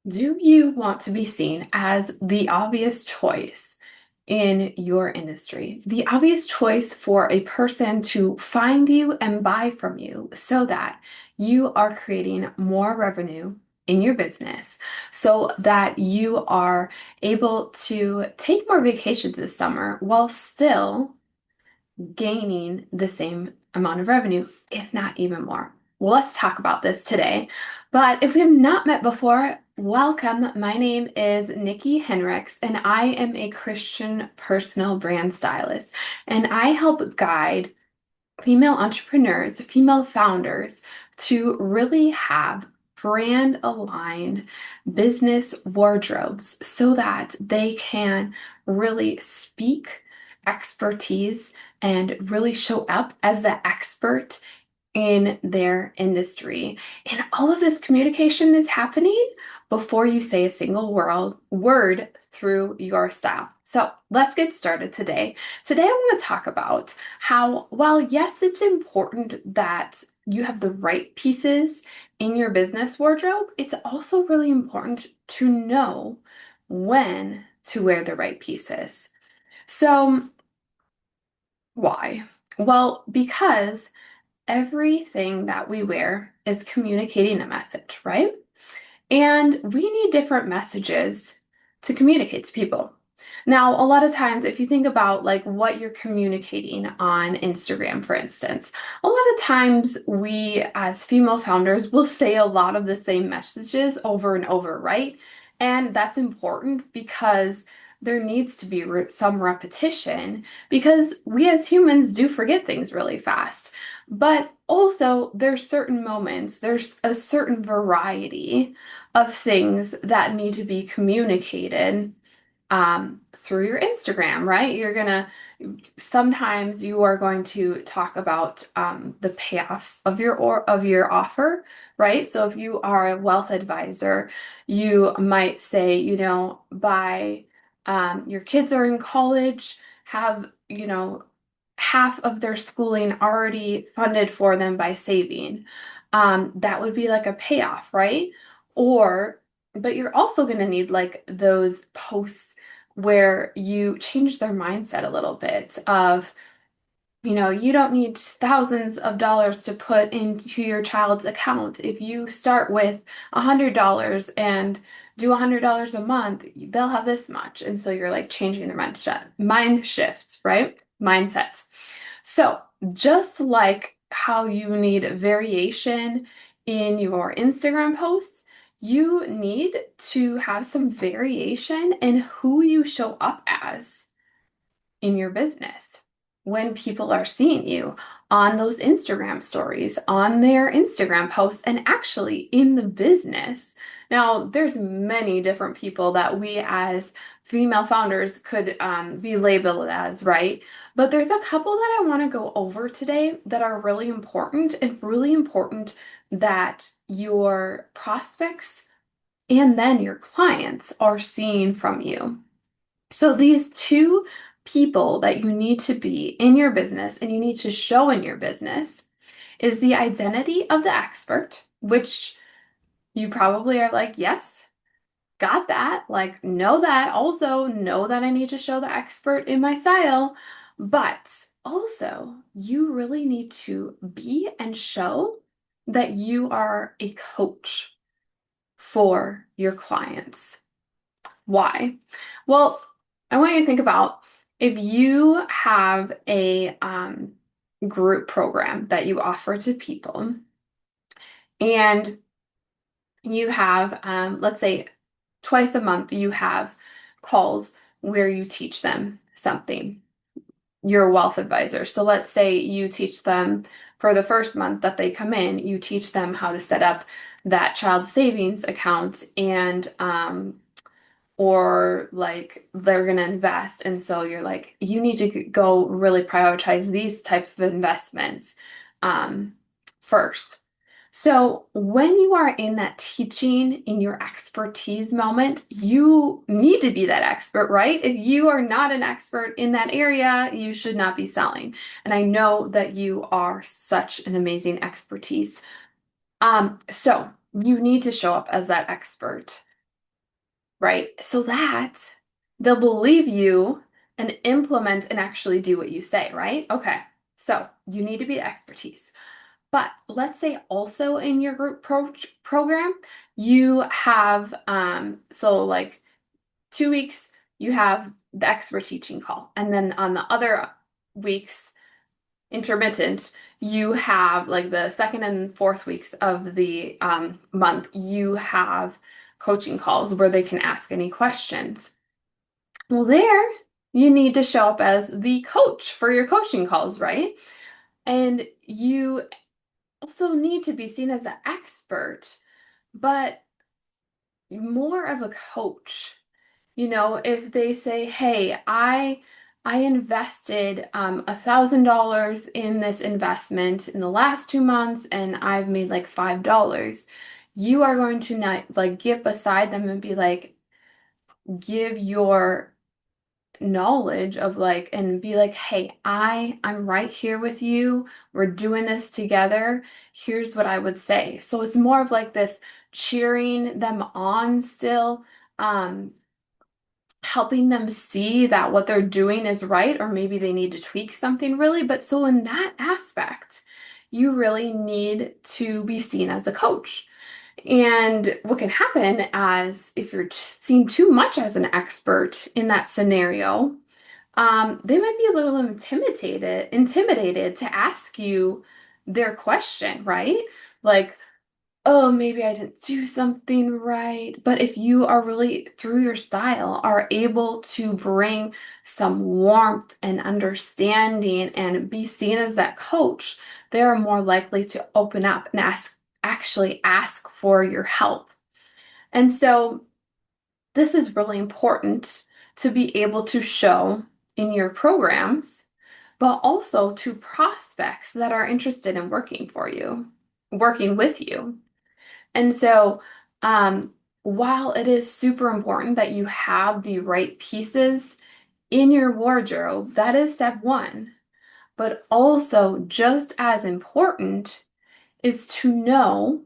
Do you want to be seen as the obvious choice in your industry? The obvious choice for a person to find you and buy from you so that you are creating more revenue in your business, so that you are able to take more vacations this summer while still gaining the same amount of revenue, if not even more. Well, let's talk about this today. But if we have not met before, welcome. My name is Nikki Henricks, and I am a Christian personal brand stylist. And I help guide female entrepreneurs, female founders to really have brand aligned business wardrobes so that they can really speak expertise and really show up as the expert in their industry. And all of this communication is happening before you say a single word through your style. So let's get started today. Today, I want to talk about how, while yes, it's important that you have the right pieces in your business wardrobe, it's also really important to know when to wear the right pieces. So, why? Well, because everything that we wear is communicating a message, right? And we need different messages to communicate to people. Now, a lot of times, if you think about like what you're communicating on Instagram, for instance, a lot of times we as female founders will say a lot of the same messages over and over, right? And that's important because there needs to be some repetition because we as humans do forget things really fast. But also, there's certain moments, there's a certain variety of things that need to be communicated through your Instagram, right? Sometimes you are going to talk about the payoffs of your offer, right? So if you are a wealth advisor, you might say, by your kids are in college, have, half of their schooling already funded for them by saving. That would be like a payoff, right? Or, but you're also going to need like those posts where you change their mindset a little bit of, you don't need thousands of dollars to put into your child's account. If you start with $100 and do $100 a month, they'll have this much. And so you're like changing their mind shifts, right? Mindsets. So just like how you need variation in your Instagram posts, you need to have some variation in who you show up as in your business when people are seeing you on those Instagram stories, on their Instagram posts, and actually in the business. Now, there's many different people that we as female founders could be labeled as, right? But there's a couple that I want to go over today that are really important and really important that your prospects and then your clients are seeing from you. So these two people that you need to be in your business and you need to show in your business is the identity of the expert, which you probably are like, yes, got that. Like, know that. Also, know that I need to show the expert in my style. But also, you really need to be and show that you are a coach for your clients. Why? Well, I want you to think about if you have a group program that you offer to people and you have, let's say, twice a month, you have calls where you teach them something. You're a wealth advisor. So let's say you teach them for the first month that they come in, you teach them how to set up that child savings account and or like they're going to invest, and so you're like, you need to go really prioritize these type of investments first. So when you are in that teaching in your expertise moment, you need to be that expert, right? If you are not an expert in that area, you should not be selling. And I know that you are such an amazing expertise. So you need to show up as that expert right? So that they'll believe you and implement and actually do what you say, right? Okay, so you need to be the expertise. But let's say also in your group program, you have, so like 2 weeks, you have the expert teaching call. And then on the other weeks, intermittent, you have like the second and fourth weeks of the month, you have coaching calls where they can ask any questions. Well, there you need to show up as the coach for your coaching calls, right? And you also need to be seen as an expert, but more of a coach. If they say, "Hey, I invested $1,000 in this investment in the last 2 months, and I've made like $5," you are going to not like get beside them and be like, give your knowledge of like and be like, "Hey, I'm right here with you. We're doing this together. Here's what I would say." So it's more of like this cheering them on still, um helping them see that what they're doing is right, or maybe they need to tweak something really. But so in that aspect, you really need to be seen as a coach. And what can happen as if you're seen too much as an expert in that scenario, they might be a little intimidated to ask you their question, right? Like, oh, maybe I didn't do something right. But if you are really, through your style, are able to bring some warmth and understanding and be seen as that coach, they are more likely to open up and actually ask for your help. And so this is really important to be able to show in your programs, but also to prospects that are interested in working with you. And so, while it is super important that you have the right pieces in your wardrobe, that is step one. But also, just as important is to know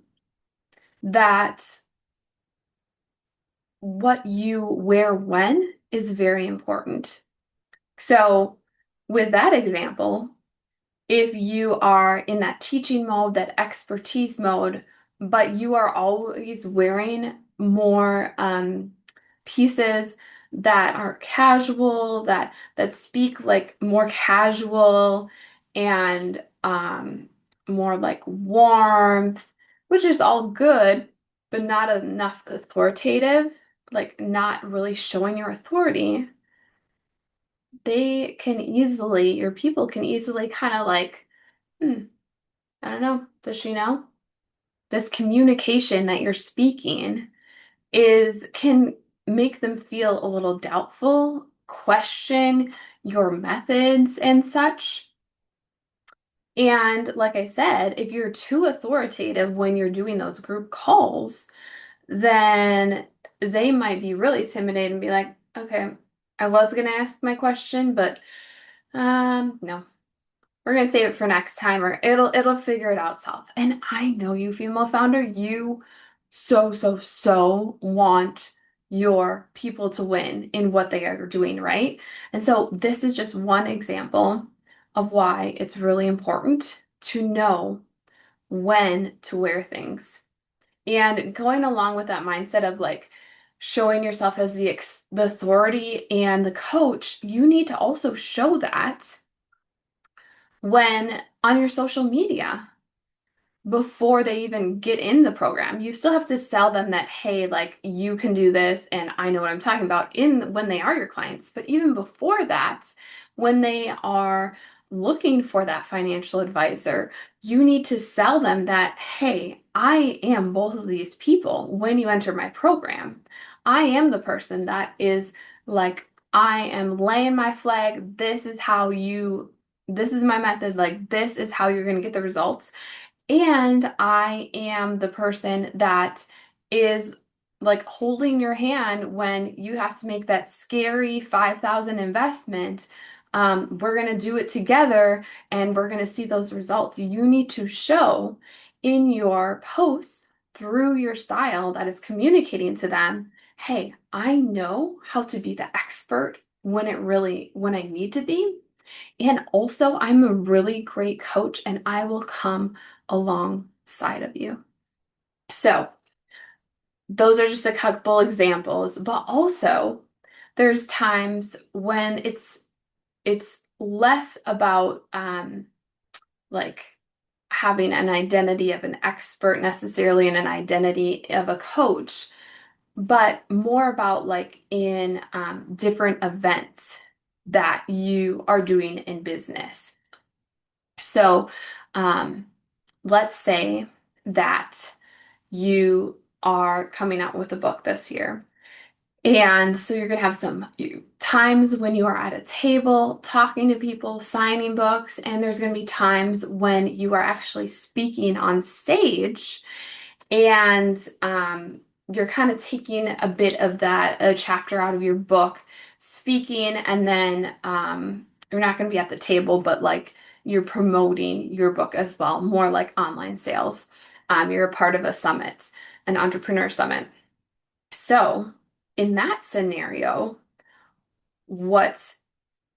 that what you wear when is very important. So, with that example, if you are in that teaching mode, that expertise mode, but you are always wearing more pieces that are casual, that speak like more casual and more like warmth, which is all good, but not enough authoritative, like not really showing your authority, your people can easily kind of like, I don't know. Does she know? This communication that you're speaking is can make them feel a little doubtful, question your methods and such. And like I said, if you're too authoritative when you're doing those group calls, then they might be really intimidated and be like, okay, I was gonna ask my question, but no, we're gonna save it for next time, or it'll figure it out itself. And I know you, female founder, you so want your people to win in what they are doing, right? And so this is just one example of why it's really important to know when to wear things. And going along with that mindset of like showing yourself as the authority and the coach, you need to also show that when on your social media before they even get in the program. You still have to sell them that, hey, like you can do this and I know what I'm talking about in when they are your clients. But even before that, when they are looking for that financial advisor, you need to sell them that, hey, I am both of these people when you enter my program. I am the person that is like, I am laying my flag. This is my method. Like, this is how you're going to get the results. And I am the person that is like holding your hand when you have to make that scary 5,000 investment. We're going to do it together and we're going to see those results. You need to show in your posts through your style that is communicating to them, hey, I know how to be the expert when I need to be. And also, I'm a really great coach and I will come alongside of you. So, those are just a couple examples, but also there's times when it's less about like having an identity of an expert necessarily and an identity of a coach, but more about like in different events that you are doing in business. So um, let's say that you are coming out with a book this year. And so you're going to have some times when you are at a table talking to people, signing books, and there's going to be times when you are actually speaking on stage and you're kind of taking a bit of that, a chapter out of your book, speaking, and then you're not going to be at the table, but like you're promoting your book as well, more like online sales. You're a part of a summit, an entrepreneur summit. So, in that scenario, what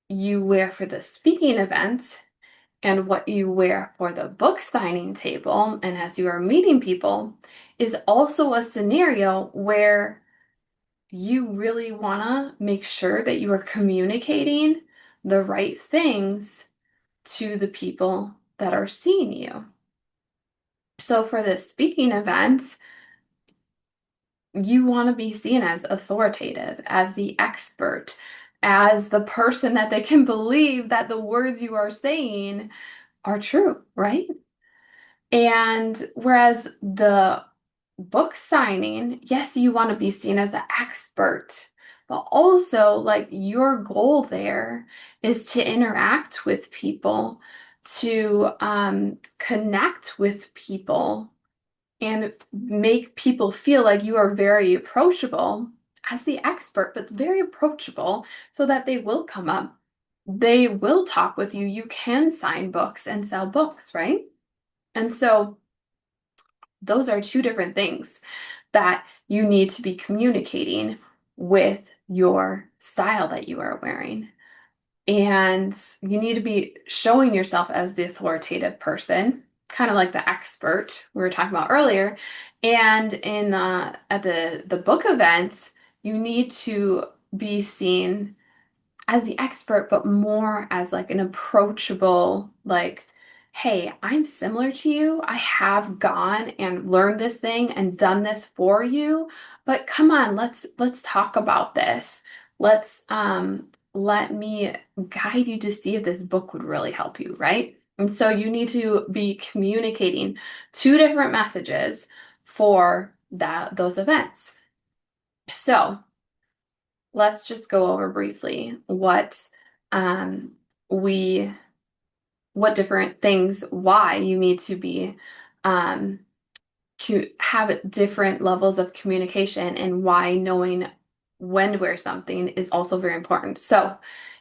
you wear for the speaking event and what you wear for the book signing table and as you are meeting people is also a scenario where you really want to make sure that you are communicating the right things to the people that are seeing you. So, for the speaking event, you want to be seen as authoritative, as the expert, as the person that they can believe that the words you are saying are true, right? And whereas the book signing, yes, you want to be seen as the expert, but also like your goal there is to interact with people, to connect with people and make people feel like you are very approachable as the expert, but very approachable so that they will come up. They will talk with you. You can sign books and sell books, right? And so those are two different things that you need to be communicating with your style that you are wearing. And you need to be showing yourself as the authoritative person, kind of like the expert we were talking about earlier. And in at the book events, you need to be seen as the expert, but more as like an approachable, like, hey, I'm similar to you. I have gone and learned this thing and done this for you, but come on, let's talk about this. Let's let me guide you to see if this book would really help you, right? And so you need to be communicating two different messages for those events. So let's just go over briefly um, we what different things, why you need to be um, have different levels of communication and why knowing when to wear something is also very important. So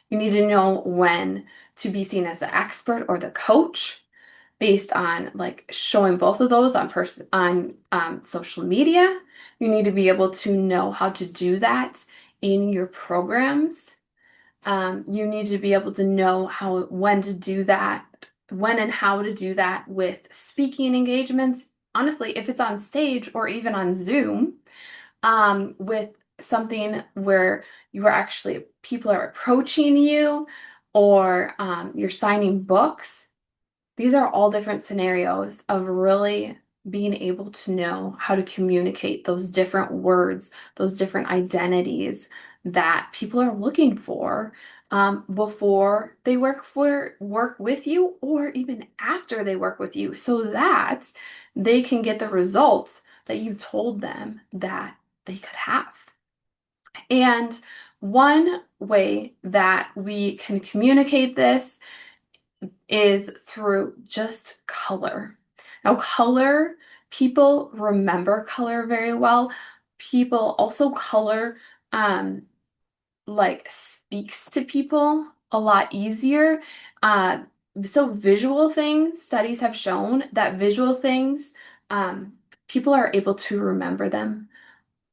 you need to know when to be seen as the expert or the coach based on like showing both of those on social media. You need to be able to know how to do that in your programs. You need to be able to know when to do that, when and how to do that with speaking engagements. Honestly, if it's on stage or even on Zoom, with something where people are approaching you or you're signing books, these are all different scenarios of really being able to know how to communicate those different words, those different identities that people are looking for before they work with you or even after they work with you so that they can get the results that you told them that they could have. And one way that we can communicate this is through just color. Now, color, people remember color very well. People also color um, like speaks to people a lot easier. Uh, so visual things, studies have shown that visual things, um, people are able to remember them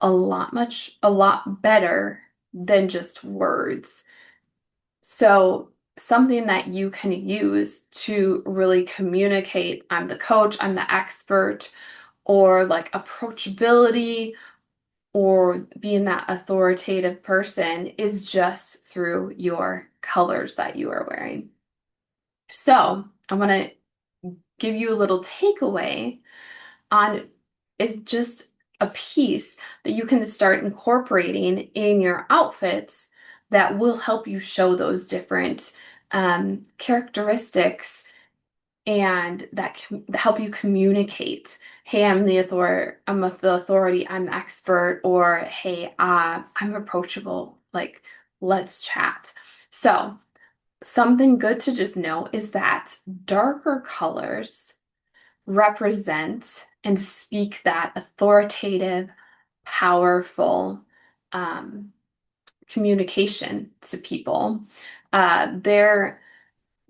a lot better than just words. So something that you can use to really communicate, I'm the coach, I'm the expert, or like approachability or being that authoritative person is just through your colors that you are wearing. So I want to give you a little takeaway on is just a piece that you can start incorporating in your outfits that will help you show those different characteristics and that can help you communicate. Hey, I'm with the authority, I'm the expert, or hey, I'm approachable. Like, let's chat. So, something good to just know is that darker colors represent and speak that authoritative, powerful um, communication to people. There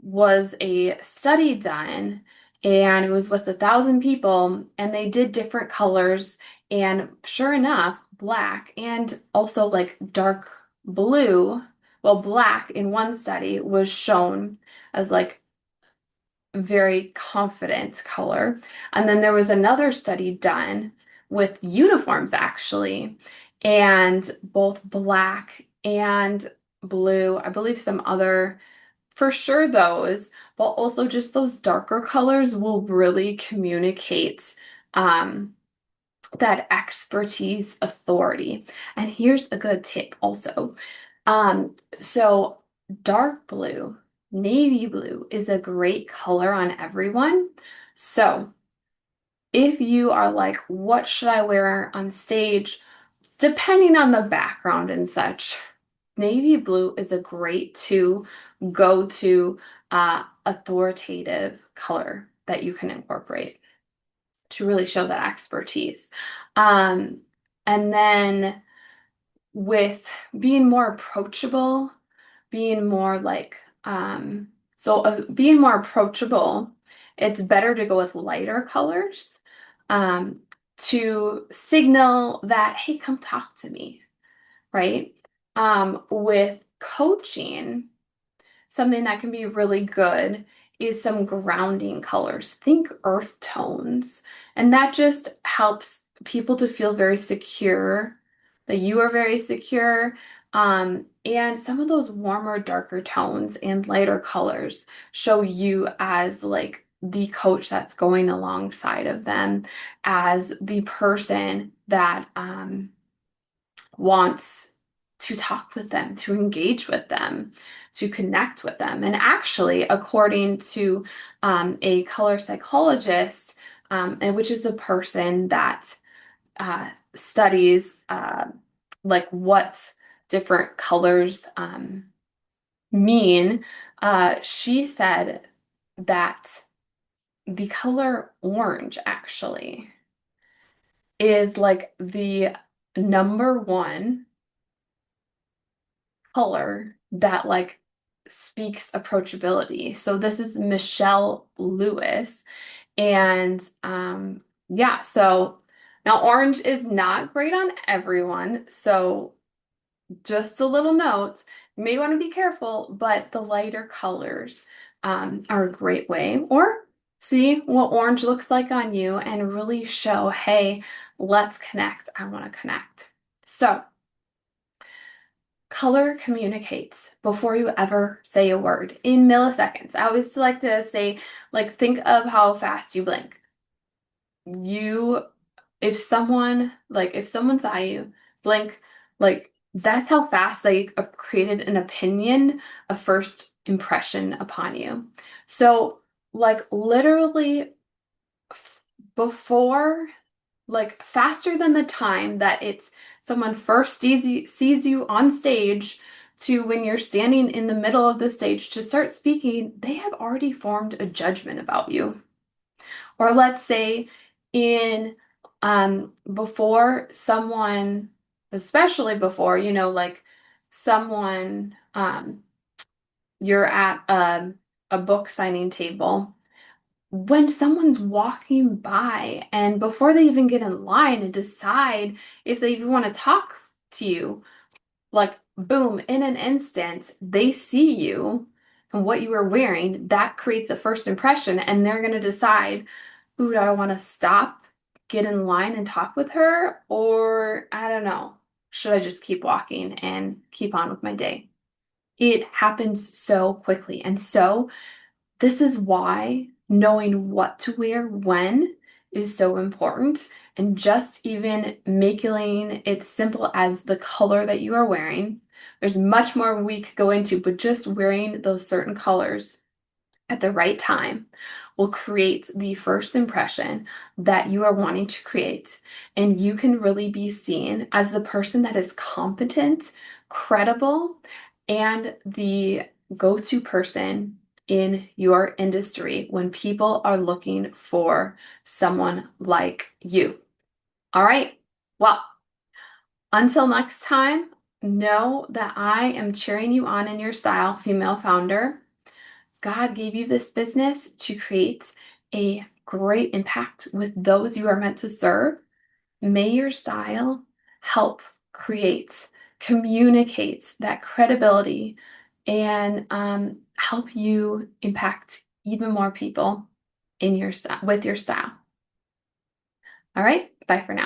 was a study done, and it was with 1,000 people, and they did different colors. And sure enough, black and also like dark blue, well, black in one study was shown as like very confident color. And then there was another study done with uniforms actually, and both black and blue, I believe some other, for sure those, but also just those darker colors will really communicate that expertise, authority. And here's a good tip also. So dark blue, navy blue is a great color on everyone. So if you are like, what should I wear on stage? Depending on the background and such, navy blue is a great to go to authoritative color that you can incorporate to really show that expertise. Um, and then with being more approachable, being more like, being more approachable, it's better to go with lighter colors um, to signal that, hey, come talk to me, right? With coaching, something that can be really good is some grounding colors. Think earth tones. And that just helps people to feel very secure, that you are very secure. And some of those warmer, darker tones and lighter colors show you as like the coach that's going alongside of them, as the person that wants to talk with them, to engage with them, to connect with them. And actually, according to a color psychologist, and which is a person that studies like what different colors mean, she said that the color orange actually is like the number one color that like speaks approachability. So this is Michelle Lewis. And yeah, so now orange is not great on everyone. So just a little note, you may want to be careful, but the lighter colors are a great way. Or see what orange looks like on you and really show, hey, let's connect. I want to connect. So color communicates before you ever say a word in milliseconds. I always like to say, like, think of how fast you blink. You, if someone saw you blink, like, that's how fast they created an opinion, a first impression upon you. So, like, literally before, like faster than the time that it's someone first sees you on stage to when you're standing in the middle of the stage to start speaking, they have already formed a judgment about you. Or let's say in before someone, especially before, like someone you're at a book signing table when someone's walking by and before they even get in line and decide if they even want to talk to you, like boom, in an instant, they see you and what you are wearing. That creates a first impression, and they're going to decide, ooh, do I want to stop, get in line and talk with her? Or I don't know, should I just keep walking and keep on with my day? It happens so quickly. And so this is why knowing what to wear when is so important. And just even making it simple as the color that you are wearing. There's much more we could go into, but just wearing those certain colors at the right time will create the first impression that you are wanting to create. And you can really be seen as the person that is competent, credible, and the go-to person in your industry when people are looking for someone like you. All right. Well, until next time, know that I am cheering you on in your style, female founder. God gave you this business to create a great impact with those you are meant to serve. May your style help create, communicate that credibility, and help you impact even more people in your with your style. All right, bye for now.